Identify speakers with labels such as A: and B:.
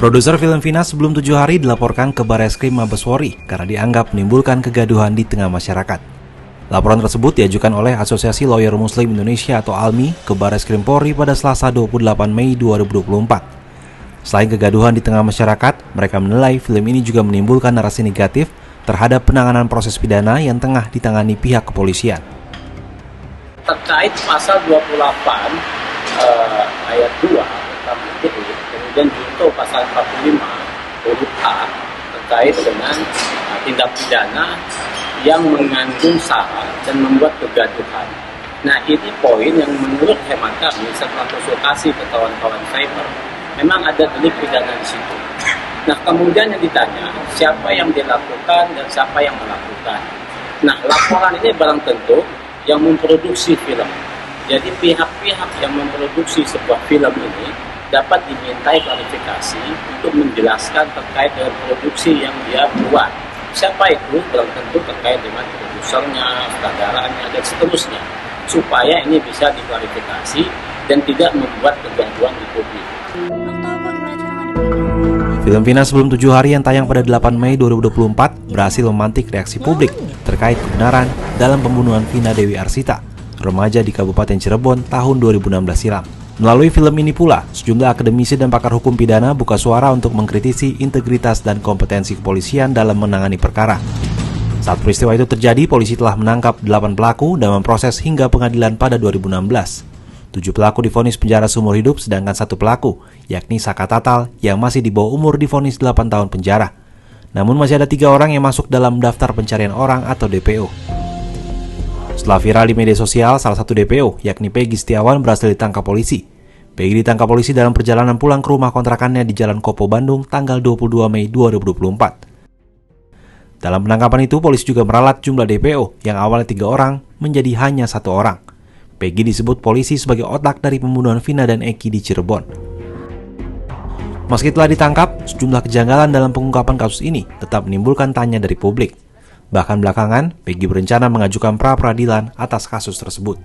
A: Produser film Vina sebelum 7 hari dilaporkan ke Barreskrim Mabes Polri karena dianggap menimbulkan kegaduhan di tengah masyarakat. Laporan tersebut diajukan oleh Asosiasi Lawyer Muslim Indonesia atau ALMI ke Barreskrim Polri pada Selasa 28 Mei 2024. Selain kegaduhan di tengah masyarakat, mereka menilai film ini juga menimbulkan narasi negatif terhadap penanganan proses pidana yang tengah ditangani pihak kepolisian.
B: Terkait pasal 28 ayat 2 kemudian junto pasal 45 huruf A terkait dengan tindak pidana yang mengandung sara dan membuat kegaduhan. Nah, ini poin yang menurut hemat kami setelah konsultasi ke kawan-kawan cyber, memang ada delik pidana di situ. Nah, kemudian yang ditanya, siapa yang dilakukan dan siapa yang melakukan. Nah, laporan ini barang tentu yang memproduksi film. Jadi pihak-pihak yang memproduksi sebuah film ini dapat dimintai klarifikasi untuk menjelaskan terkait dengan produksi yang dia buat. Siapa itu? Belum tentu terkait dengan produsernya, sutradaranya, dan seterusnya. Supaya ini bisa diklarifikasi dan tidak membuat kegaduhan di publik.
A: Film Vina sebelum 7 hari yang tayang pada 8 Mei 2024 berhasil memantik reaksi publik terkait kebenaran dalam pembunuhan Vina Dewi Arsita, remaja di Kabupaten Cirebon tahun 2016 silam. Melalui film ini pula, sejumlah akademisi dan pakar hukum pidana buka suara untuk mengkritisi integritas dan kompetensi kepolisian dalam menangani perkara. Saat peristiwa itu terjadi, polisi telah menangkap 8 pelaku dan memproses hingga pengadilan pada 2016. 7 pelaku divonis penjara seumur hidup, sedangkan 1 pelaku, yakni Saka Tatal, yang masih di bawah umur divonis 8 tahun penjara. Namun masih ada 3 orang yang masuk dalam daftar pencarian orang atau DPO. Setelah viral di media sosial, salah satu DPO, yakni Peggy Setiawan, berhasil ditangkap polisi. Peggy ditangkap polisi dalam perjalanan pulang ke rumah kontrakannya di Jalan Kopo, Bandung, tanggal 22 Mei 2024. Dalam penangkapan itu, polisi juga meralat jumlah DPO, yang awalnya 3 orang, menjadi hanya 1 orang. Peggy disebut polisi sebagai otak dari pembunuhan Vina dan Eki di Cirebon. Meski telah ditangkap, sejumlah kejanggalan dalam pengungkapan kasus ini tetap menimbulkan tanya dari publik. Bahkan belakangan, Peggy berencana mengajukan pra-peradilan atas kasus tersebut.